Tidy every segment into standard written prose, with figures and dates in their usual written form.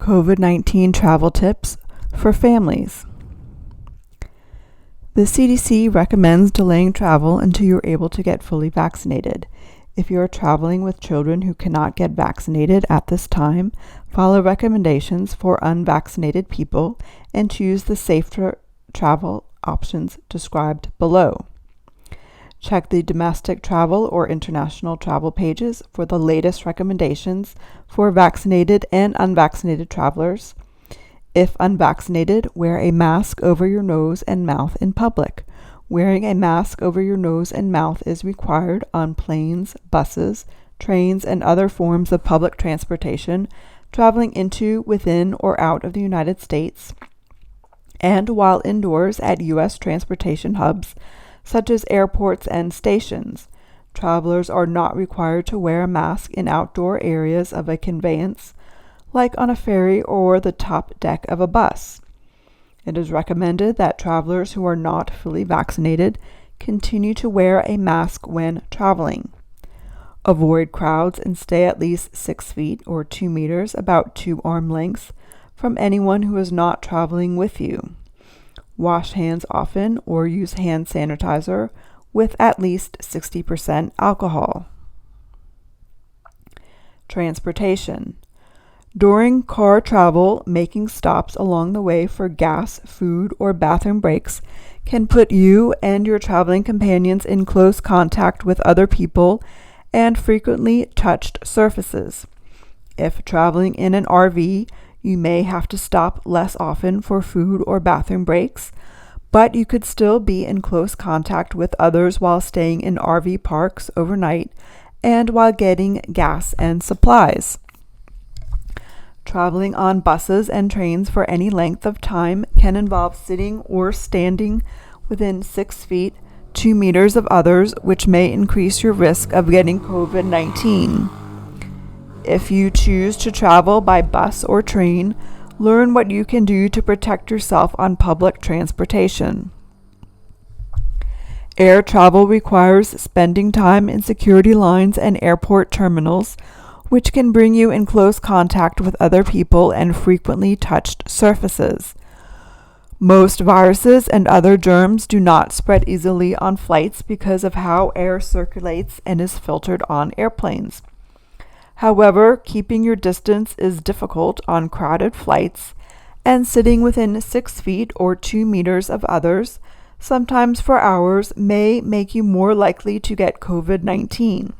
COVID-19 travel tips for families. The CDC recommends delaying travel until you're able to get fully vaccinated. If you are traveling with children who cannot get vaccinated at this time, follow recommendations for unvaccinated people and choose the safer travel options described below. Check the domestic travel or international travel pages for the latest recommendations for vaccinated and unvaccinated travelers. If unvaccinated, wear a mask over your nose and mouth in public. Wearing a mask over your nose and mouth is required on planes, buses, trains, and other forms of public transportation traveling into, within, or out of the United States, and while indoors at U.S. transportation hubs, such as airports and stations. Travelers are not required to wear a mask in outdoor areas of a conveyance, like on a ferry or the top deck of a bus. It is recommended that travelers who are not fully vaccinated continue to wear a mask when traveling. Avoid crowds and stay at least 6 feet or 2 meters, about 2 arm lengths, from anyone who is not traveling with you. Wash hands often or use hand sanitizer with at least 60% alcohol. Transportation. During car travel, making stops along the way for gas, food, or bathroom breaks can put you and your traveling companions in close contact with other people and frequently touched surfaces. If traveling in an RV, you may have to stop less often for food or bathroom breaks, but you could still be in close contact with others while staying in RV parks overnight and while getting gas and supplies. Traveling on buses and trains for any length of time can involve sitting or standing within 6 feet, 2 meters of others, which may increase your risk of getting COVID-19. If you choose to travel by bus or train, learn what you can do to protect yourself on public transportation. Air travel requires spending time in security lines and airport terminals, which can bring you in close contact with other people and frequently touched surfaces. Most viruses and other germs do not spread easily on flights because of how air circulates and is filtered on airplanes. However, keeping your distance is difficult on crowded flights, and sitting within 6 feet or 2 meters of others, sometimes for hours, may make you more likely to get COVID-19.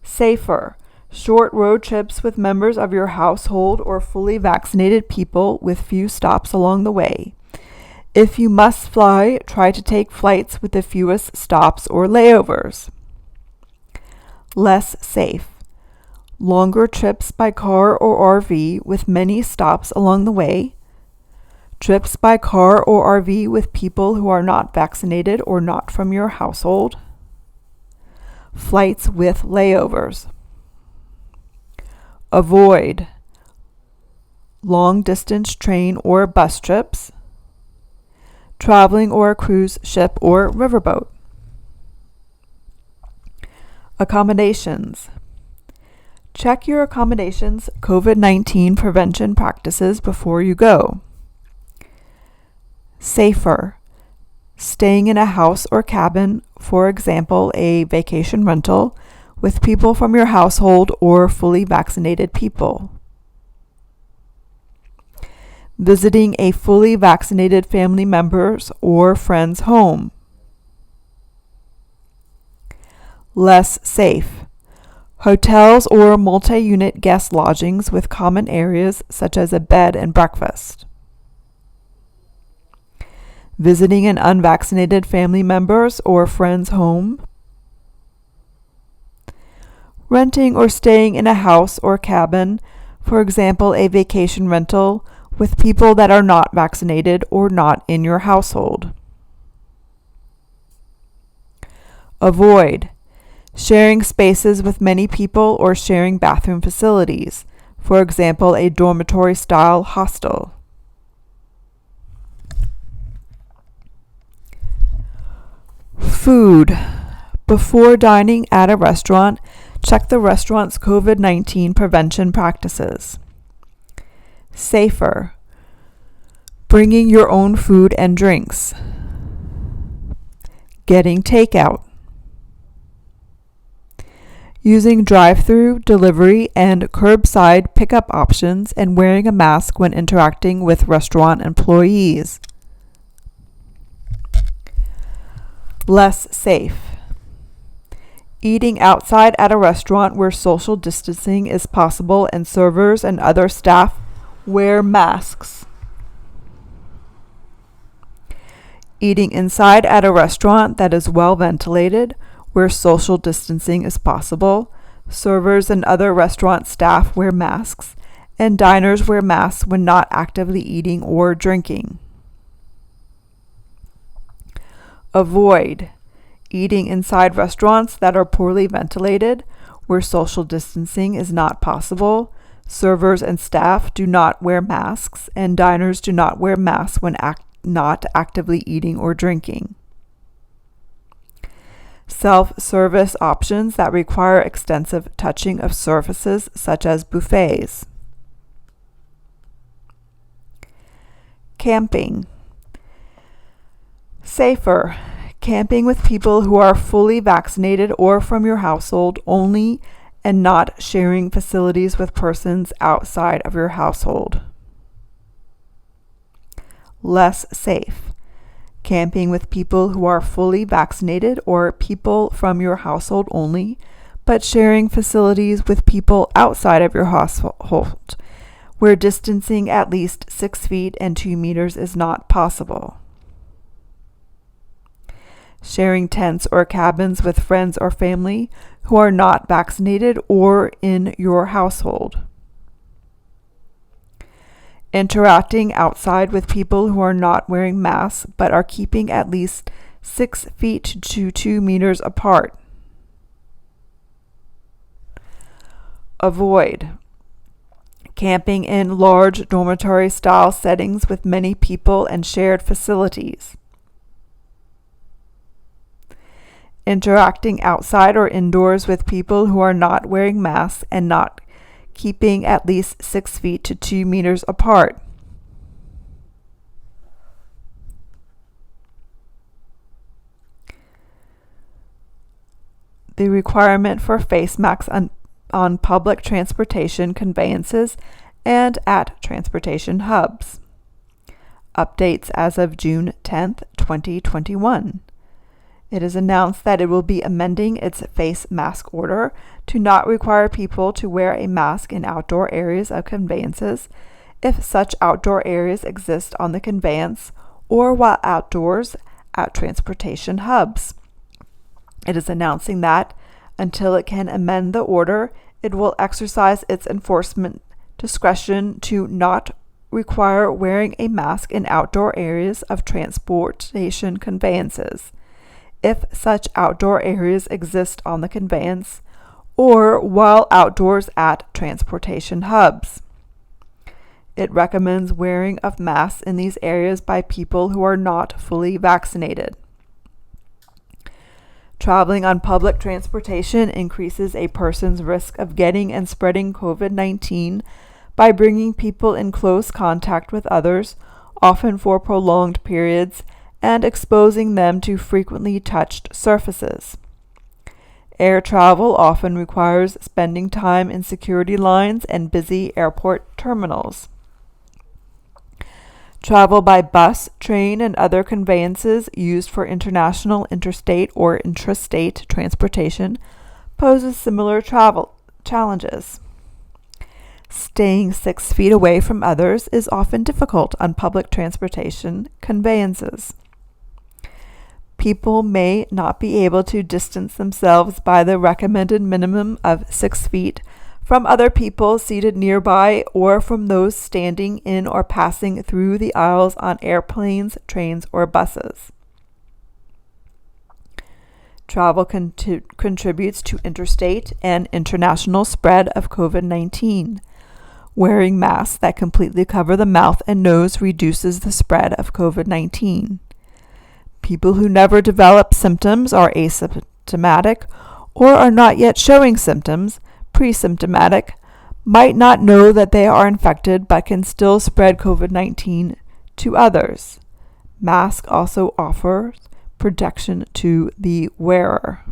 Safer. Short road trips with members of your household or fully vaccinated people with few stops along the way. If you must fly, try to take flights with the fewest stops or layovers. Less safe. Longer trips by car or RV with many stops along the way. Trips by car or RV with people who are not vaccinated or not from your household. Flights with layovers. Avoid long-distance train or bus trips. Traveling or a cruise ship or riverboat. Accommodations. Check your accommodations' COVID-19 prevention practices before you go. Safer. Staying in a house or cabin, for example, a vacation rental, with people from your household or fully vaccinated people. Visiting a fully vaccinated family member's or friend's home. Less safe. Hotels or multi-unit guest lodgings with common areas such as a bed and breakfast. Visiting an unvaccinated family member's or friend's home. Renting or staying in a house or cabin, for example, a vacation rental, with people that are not vaccinated or not in your household. Avoid sharing spaces with many people or sharing bathroom facilities, for example, a dormitory-style hostel. Food. Before dining at a restaurant, check the restaurant's COVID-19 prevention practices. Safer. Bringing your own food and drinks. Getting takeout. Using drive-through, delivery, and curbside pickup options and wearing a mask when interacting with restaurant employees. Less safe. Eating outside at a restaurant where social distancing is possible and servers and other staff wear masks. Eating inside at a restaurant that is well ventilated, where social distancing is possible, servers and other restaurant staff wear masks, and diners wear masks when not actively eating or drinking. Avoid eating inside restaurants that are poorly ventilated, where social distancing is not possible, servers and staff do not wear masks, and diners do not wear masks when not actively eating or drinking. Self-service options that require extensive touching of surfaces such as buffets. Camping. Safer. Camping with people who are fully vaccinated or from your household only and not sharing facilities with persons outside of your household. Less safe. Camping with people who are fully vaccinated or people from your household only, but sharing facilities with people outside of your household, where distancing at least 6 feet and 2 meters is not possible. Sharing tents or cabins with friends or family who are not vaccinated or in your household. Interacting outside with people who are not wearing masks but are keeping at least 6 feet to 2 meters apart. Avoid camping in large dormitory-style settings with many people and shared facilities. Interacting outside or indoors with people who are not wearing masks and not keeping at least 6 feet to 2 meters apart. The requirement for face masks on public transportation conveyances and at transportation hubs. Updates as of June 10th, 2021. It is announced that it will be amending its face mask order to not require people to wear a mask in outdoor areas of conveyances if such outdoor areas exist on the conveyance or while outdoors at transportation hubs. It is announcing that, until it can amend the order, it will exercise its enforcement discretion to not require wearing a mask in outdoor areas of transportation conveyances if such outdoor areas exist on the conveyance or while outdoors at transportation hubs. It recommends wearing of masks in these areas by people who are not fully vaccinated. Traveling on public transportation increases a person's risk of getting and spreading COVID-19 by bringing people in close contact with others, often for prolonged periods, and exposing them to frequently touched surfaces. Air travel often requires spending time in security lines and busy airport terminals. Travel by bus, train, and other conveyances used for international, interstate, or intrastate transportation poses similar travel challenges. Staying 6 feet away from others is often difficult on public transportation conveyances. People may not be able to distance themselves by the recommended minimum of 6 feet from other people seated nearby or from those standing in or passing through the aisles on airplanes, trains, or buses. Travel contributes to interstate and international spread of COVID-19. Wearing masks that completely cover the mouth and nose reduces the spread of COVID-19. People who never develop symptoms are asymptomatic or are not yet showing symptoms, pre-symptomatic, might not know that they are infected but can still spread COVID-19 to others. Masks also offers protection to the wearer.